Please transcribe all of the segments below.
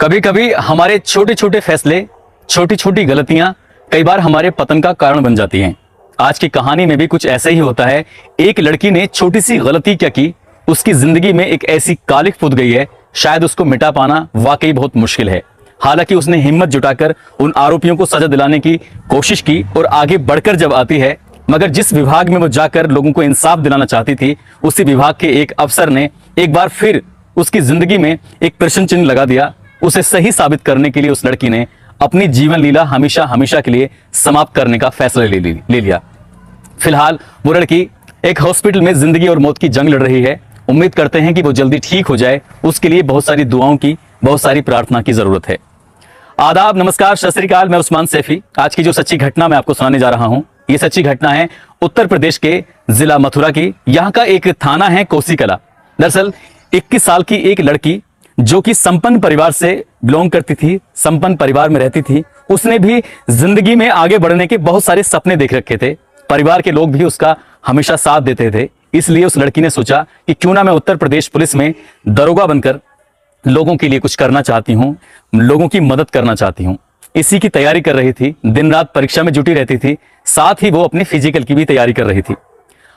कभी कभी हमारे छोटे छोटे फैसले, छोटी छोटी गलतियां कई बार हमारे पतन का कारण बन जाती हैं। आज की कहानी में भी कुछ ऐसा ही होता है। एक लड़की ने छोटी सी गलती क्या की, उसकी जिंदगी में एक ऐसी कालिख पुत गई है, शायद उसको मिटा पाना वाकई बहुत मुश्किल है। हालांकि उसने हिम्मत जुटाकर उन आरोपियों को सजा दिलाने की कोशिश की और आगे बढ़कर जब आती है, मगर जिस विभाग में वो जाकर लोगों को इंसाफ दिलाना चाहती थी, उसी विभाग के एक अफसर ने एक बार फिर उसकी जिंदगी में एक प्रश्न चिन्ह लगा दिया। उसे सही साबित करने के लिए उस लड़की ने अपनी जीवन लीला हमेशा हमेशा के लिए समाप्त करने का फैसला ले लिया। फिलहाल वो लड़की एक हॉस्पिटल में जिंदगी और मौत की जंग लड़ रही है। उम्मीद करते हैं कि वो जल्दी ठीक हो जाए। उसके लिए बहुत सारी दुआओं की, बहुत सारी प्रार्थना की जरूरत है। आदाब, नमस्कार, सत श्री अकाल। मैं उस्मान सैफी। आज की जो सच्ची घटना मैं आपको सुनाने जा रहा हूं, ये सच्ची घटना है उत्तर प्रदेश के जिला मथुरा की। यहाँ का एक थाना है कोसी कला। दरअसल 21 साल की एक लड़की जो कि संपन्न परिवार से बिलोंग करती थी, संपन्न परिवार में रहती थी, उसने भी जिंदगी में आगे बढ़ने के बहुत सारे सपने देख रखे थे। परिवार के लोग भी उसका हमेशा साथ देते थे। इसलिए उस लड़की ने सोचा कि क्यों ना मैं उत्तर प्रदेश पुलिस में दरोगा बनकर लोगों के लिए कुछ करना चाहती हूँ, लोगों की मदद करना चाहती हूँ। इसी की तैयारी कर रही थी, दिन रात परीक्षा में जुटी रहती थी, साथ ही वो अपने फिजिकल की भी तैयारी कर रही थी।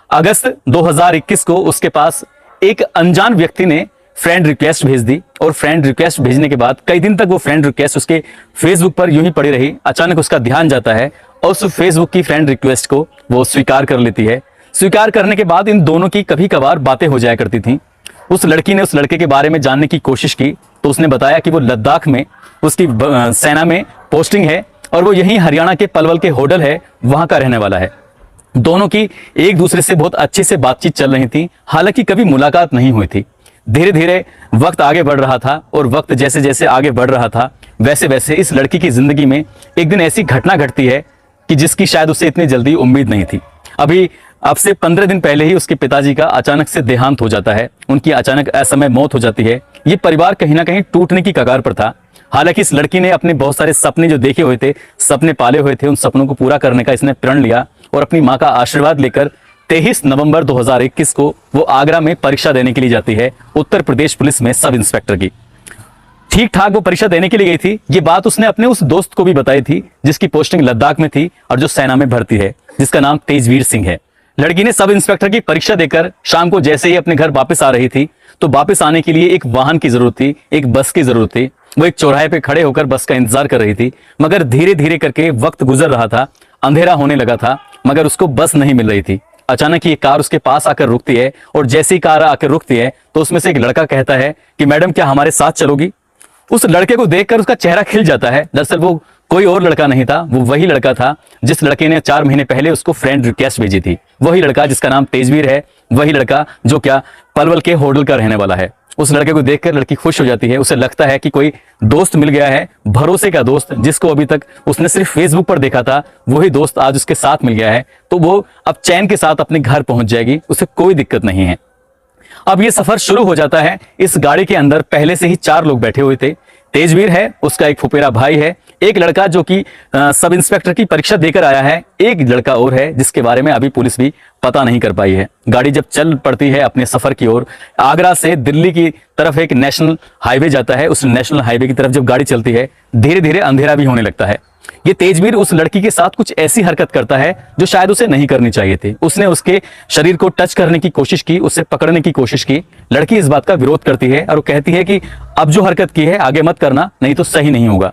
अगस्त 2021 को उसके पास एक अनजान व्यक्ति ने फ्रेंड रिक्वेस्ट भेज दी और फ्रेंड रिक्वेस्ट भेजने के बाद कई दिन तक वो फ्रेंड रिक्वेस्ट उसके फेसबुक पर यूं ही पड़ी रही। अचानक उसका ध्यान जाता है और उस फेसबुक की फ्रेंड रिक्वेस्ट को वो स्वीकार कर लेती है। स्वीकार करने के बाद इन दोनों की कभी कभार बातें हो जाया करती थी। उस लड़की ने उस लड़के के बारे में जानने की कोशिश की तो उसने बताया कि वो लद्दाख में उसकी सेना में पोस्टिंग है और वो यहीं हरियाणा के पलवल के होडल है, वहां का रहने वाला है। दोनों की एक दूसरे से बहुत अच्छे से बातचीत चल रही थी, हालांकि कभी मुलाकात नहीं हुई थी। धीरे धीरे वक्त आगे बढ़ रहा था और वक्त जैसे जैसे आगे बढ़ रहा था, वैसे वैसे इस लड़की की जिंदगी में एक दिन ऐसी घटना घटती है कि जिसकी शायद उसे इतनी जल्दी उम्मीद नहीं थी। अब से 15 दिन पहले ही उसके पिताजी का अचानक से देहांत हो जाता है। उनकी अचानक असमय मौत हो जाती है। ये परिवार कहीं ना कहीं टूटने की कगार पर था। हालांकि इस लड़की ने अपने बहुत सारे सपने जो देखे हुए थे, सपने पाले हुए थे, उन सपनों को पूरा करने का इसने प्रण लिया और अपनी माँ का आशीर्वाद लेकर 23 नवंबर 2021 को वो आगरा में परीक्षा देने के लिए जाती है, उत्तर प्रदेश पुलिस में सब इंस्पेक्टर की। ठीक ठाक वो परीक्षा देने के लिए गई थी। ये बात उसने अपने उस दोस्त को भी बताई थी जिसकी पोस्टिंग लद्दाख में थी और जो सेना में भर्ती है, जिसका नाम तेजवीर सिंह है। लड़की ने सब इंस्पेक्टर की परीक्षा देकर शाम को जैसे ही अपने घर वापस आ रही थी तो वापस आने के लिए एक वाहन की जरूरत थी, एक बस की जरूरत थी। वो एक चौराहे पे खड़े होकर बस का इंतजार कर रही थी, मगर धीरे धीरे करके वक्त गुजर रहा था, अंधेरा होने लगा था, मगर उसको बस नहीं मिल रही थी। अचानक ये कार उसके पास आकर रुकती है और जैसे ही कार आकर रुकती है तो उसमें से एक लड़का कहता है कि मैडम क्या हमारे साथ चलोगी। उस लड़के को देखकर उसका चेहरा खिल जाता है। दरअसल वो कोई और लड़का नहीं था, वो वही लड़का था जिस लड़के ने 4 महीने पहले उसको फ्रेंड रिक्वेस्ट भेजी थी। वही लड़का जिसका नाम तेजवीर है, वही लड़का जो क्या पलवल के होडल का रहने वाला है। उस लड़के को देखकर लड़की खुश हो जाती है। उसे लगता है कि कोई दोस्त मिल गया है, भरोसे का दोस्त, जिसको अभी तक उसने सिर्फ फेसबुक पर देखा था, वही दोस्त आज उसके साथ मिल गया है। तो वो अब चैन के साथ अपने घर पहुंच जाएगी, उसे कोई दिक्कत नहीं है। अब ये सफर शुरू हो जाता है। इस गाड़ी के अंदर पहले से ही 4 लोग बैठे हुए थे। तेजवीर है, उसका एक फुफेरा भाई है, एक लड़का जो कि सब इंस्पेक्टर की परीक्षा देकर आया है, एक लड़का और है जिसके बारे में अभी पुलिस भी पता नहीं कर पाई है। गाड़ी जब चल पड़ती है अपने सफर की ओर, आगरा से दिल्ली की तरफ एक नेशनल हाईवे जाता है। उस नेशनल हाईवे की तरफ जब गाड़ी चलती है, धीरे धीरे अंधेरा भी होने लगता है। ये तेजवीर उस लड़की के साथ कुछ ऐसी हरकत करता है जो शायद उसे नहीं करनी चाहिए थी। उसने उसके शरीर को टच करने की कोशिश की, उसे पकड़ने की कोशिश की। लड़की इस बात का विरोध करती है और वो कहती है कि अब जो हरकत की है आगे मत करना, नहीं तो सही नहीं होगा।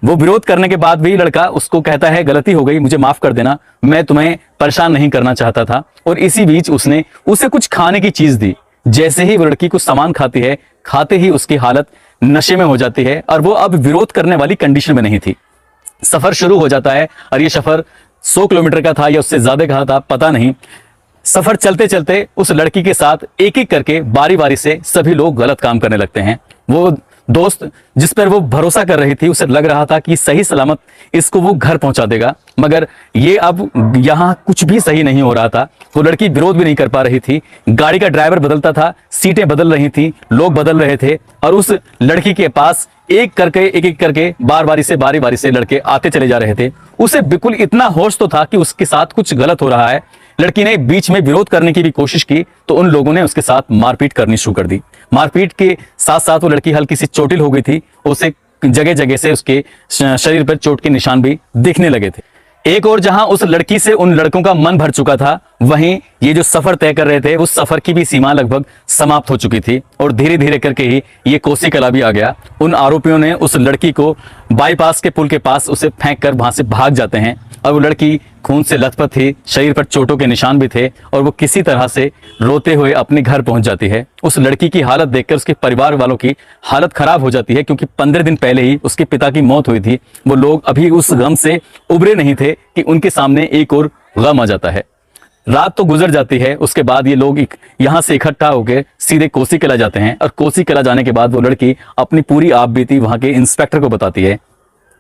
वो विरोध करने के बाद भी लड़का उसको कहता है गलती हो गई, मुझे माफ कर देना, मैं तुम्हें परेशान नहीं करना चाहता था। और इसी बीच उसने उसे कुछ खाने की चीज दी। जैसे ही वो लड़की कुछ सामान खाती है, खाते ही उसकी हालत नशे में हो जाती है और वो अब विरोध करने वाली कंडीशन में नहीं थी। सफर शुरू हो जाता है और ये सफर 100 किलोमीटर का था या उससे ज्यादा का था, पता नहीं। सफर चलते चलते उस लड़की के साथ एक एक करके बारी बारी से सभी लोग गलत काम करने लगते हैं। वो दोस्त जिस पर वो भरोसा कर रही थी, उसे लग रहा था कि सही सलामत इसको वो घर पहुंचा देगा, मगर ये अब यहाँ कुछ भी सही नहीं हो रहा था। वो लड़की विरोध भी नहीं कर पा रही थी। गाड़ी का ड्राइवर बदलता था, सीटें बदल रही थी, लोग बदल रहे थे और उस लड़की के पास एक एक करके बारी बारी से लड़के आते चले जा रहे थे। उसे बिल्कुल इतना होश तो था कि उसके साथ कुछ गलत हो रहा है, लड़की ने बीच में विरोध करने की भी कोशिश की तो उन लोगों ने उसके साथ मारपीट करनी शुरू कर दी। मारपीट के साथ साथ वो लड़की हल्की सी चोटिल हो गई थी, उसे जगह जगह से उसके शरीर पर चोट के निशान भी दिखने लगे थे। एक और जहां उस लड़की से उन लड़कों का मन भर चुका था, वहीं ये जो सफर तय कर रहे थे उस सफर की भी सीमा लगभग समाप्त हो चुकी थी और धीरे धीरे करके ही ये कोसी कला भी आ गया। उन आरोपियों ने उस लड़की को बाईपास के पुल के पास उसे फेंक कर वहां से भाग जाते हैं और वो लड़की खून से लथपथ थी, शरीर पर चोटों के निशान भी थे और वो किसी तरह से रोते हुए अपने घर पहुंच जाती है। उस लड़की की हालत देखकर उसके परिवार वालों की हालत खराब हो जाती है, क्योंकि 15 दिन पहले ही उसके पिता की मौत हुई थी। वो लोग अभी उस गम से उबरे नहीं थे कि उनके सामने एक और गम आ जाता है। रात तो गुजर जाती है, उसके बाद ये लोग यहाँ से इकट्ठा होकर सीधे कोसी कला जाते हैं और कोसी कला जाने के बाद वो लड़की अपनी पूरी आप बीती वहां के इंस्पेक्टर को बताती है।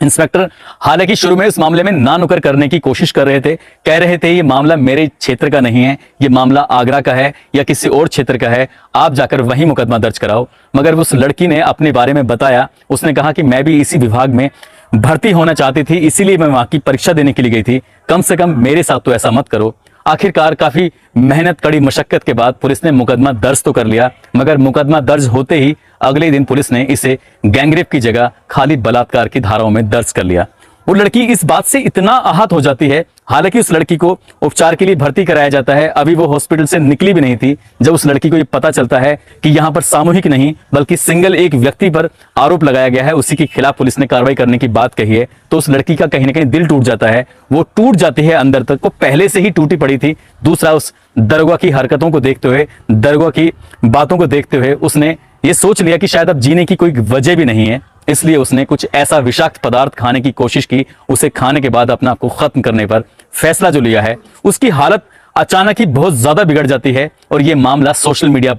इंस्पेक्टर हालांकि शुरू में इस मामले में ना नुकर करने की कोशिश कर रहे थे, कह रहे थे ये मामला मेरे क्षेत्र का नहीं है, ये मामला आगरा का है या किसी और क्षेत्र का है, आप जाकर वहीं मुकदमा दर्ज कराओ। मगर उस लड़की ने अपने बारे में बताया, उसने कहा कि मैं भी इसी विभाग में भर्ती होना चाहती थी, इसीलिए मैं वहां की परीक्षा देने के लिए गई थी, कम से कम मेरे साथ तो ऐसा मत करो। आखिरकार काफी मेहनत कड़ी मशक्कत के बाद पुलिस ने मुकदमा दर्ज तो कर लिया, मगर मुकदमा दर्ज होते ही अगले दिन पुलिस ने इसे गैंगरेप की जगह खाली बलात्कार की धाराओं में दर्ज कर लिया। वो लड़की इस बात से इतना आहत हो जाती है, हालांकि उस लड़की को उपचार के लिए भर्ती कराया जाता है, अभी वो हॉस्पिटल से निकली भी नहीं थी जब उस लड़की को ये पता चलता है कि यहाँ पर सामूहिक नहीं बल्कि सिंगल एक व्यक्ति पर आरोप लगाया गया है, उसी के खिलाफ पुलिस ने कार्रवाई करने की बात कही है। तो उस लड़की का कहीं ना कहीं दिल टूट जाता है, वो टूट जाती है अंदर तक, वो पहले से ही टूटी पड़ी थी। दूसरा, उस दरोगा की हरकतों को देखते हुए, दरोगा की बातों को देखते हुए उसने ये सोच लिया कि शायद अब जीने की कोई वजह भी नहीं है, इसलिए उसने कुछ ऐसा विषाक्त पदार्थ खाने की कोशिश की। उसे खाने के बाद अपने आप को खत्म करने पर फैसला जो लिया है, उसकी हालत अचानक ही बहुत ज्यादा बिगड़ जाती है और यह मामला सोशल मीडिया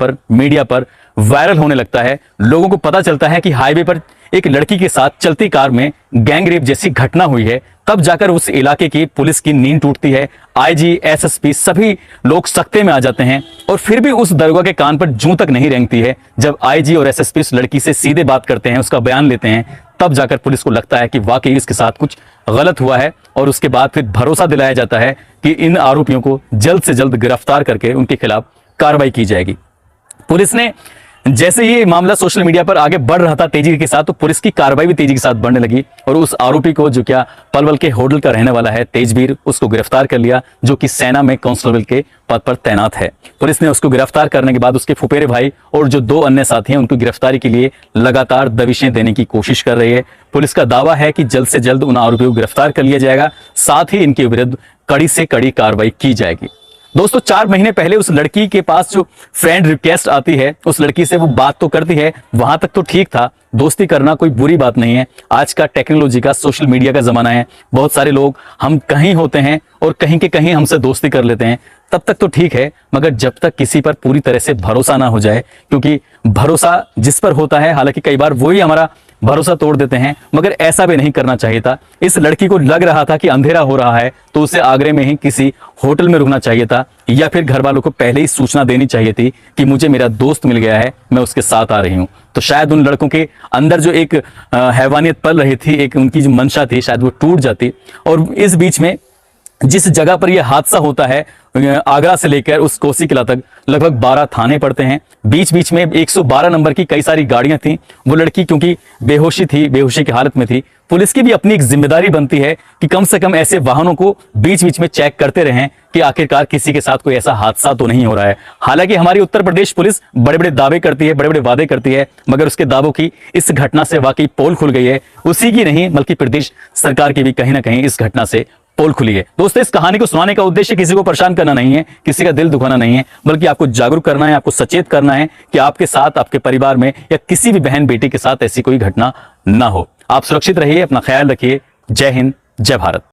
पर वायरल होने लगता है। लोगों को पता चलता है कि हाईवे पर एक लड़की के साथ चलती कार में गैंगरेप जैसी घटना हुई है। तब जाकर उस इलाके की पुलिस की नींद टूटती है, आईजी, एसएसपी सभी लोग सकते में आ जाते हैं और फिर भी उस दरोगा के कान पर जूं तक नहीं रेंगती है। जब आईजी और एसएसपी उस लड़की से सीधे बात करते हैं, उसका बयान लेते हैं, तब जाकर पुलिस को लगता है कि वाकई इसके साथ कुछ गलत हुआ है और उसके बाद फिर भरोसा दिलाया जाता है कि इन आरोपियों को जल्द से जल्द गिरफ्तार करके उनके खिलाफ कार्रवाई की जाएगी। पुलिस ने जैसे ही मामला सोशल मीडिया पर आगे बढ़ रहा था तेजी के साथ, तो पुलिस की कार्रवाई भी तेजी के साथ बढ़ने लगी और उस आरोपी को, जो क्या पलवल के होटल का रहने वाला है तेजवीर, उसको गिरफ्तार कर लिया, जो कि सेना में कांस्टेबल के पद पर तैनात है। पुलिस ने उसको गिरफ्तार करने के बाद उसके फुफेरे भाई और जो 2 अन्य साथी हैं उनको गिरफ्तारी के लिए लगातार दबिशें देने की कोशिश कर रही है। पुलिस का दावा है कि जल्द से जल्द उन आरोपियों को गिरफ्तार कर लिया जाएगा, साथ ही इनके विरुद्ध कड़ी से कड़ी कार्रवाई की जाएगी। दोस्तों, 4 महीने पहले उस लड़की के पास जो फ्रेंड रिक्वेस्ट आती है, उस लड़की से वो बात तो करती है, वहां तक तो ठीक था, दोस्ती करना कोई बुरी बात नहीं है। आज का टेक्नोलॉजी का, सोशल मीडिया का जमाना है, बहुत सारे लोग हम कहीं होते हैं और कहीं के कहीं हमसे दोस्ती कर लेते हैं, तब तक तो ठीक है, मगर जब तक किसी पर पूरी तरह से भरोसा ना हो जाए, क्योंकि भरोसा जिस पर होता है, हालांकि कई बार वही हमारा भरोसा तोड़ देते हैं, मगर ऐसा भी नहीं करना चाहिए था। इस लड़की को लग रहा था कि अंधेरा हो रहा है, तो उसे आगरे में ही किसी होटल में रुकना चाहिए था या फिर घर वालों को पहले ही सूचना देनी चाहिए थी कि मुझे मेरा दोस्त मिल गया है, मैं उसके साथ आ रही हूं। तो शायद उन लड़कों के अंदर जो एक हैवानियत पल रही थी, एक उनकी जो मंशा थी, शायद वो टूट जाती। और इस बीच में जिस जगह पर यह हादसा होता है, आगरा से लेकर उस कोसी किला तक लगभग 12 थाने पड़ते हैं। बीच बीच में 112 नंबर की कई सारी गाड़ियां थी। वो लड़की क्योंकि बेहोशी थी, बेहोशी की हालत में थी, पुलिस की भी अपनी एक जिम्मेदारी बनती है कि कम से कम ऐसे वाहनों को बीच बीच में चेक करते रहें कि आखिरकार किसी के साथ कोई ऐसा हादसा तो नहीं हो रहा है। हालांकि हमारी उत्तर प्रदेश पुलिस बड़े बड़े दावे करती है, बड़े बड़े वादे करती है, मगर उसके दावों की इस घटना से वाकई पोल खुल गई है। उसी की नहीं बल्कि प्रदेश सरकार की भी कहीं ना कहीं इस घटना से पोल खुली है। दोस्तों, इस कहानी को सुनाने का उद्देश्य किसी को परेशान करना नहीं है, किसी का दिल दुखाना नहीं है, बल्कि आपको जागरूक करना है, आपको सचेत करना है कि आपके साथ, आपके परिवार में या किसी भी बहन बेटी के साथ ऐसी कोई घटना ना हो। आप सुरक्षित रहिए, अपना ख्याल रखिए। जय हिंद, जय भारत।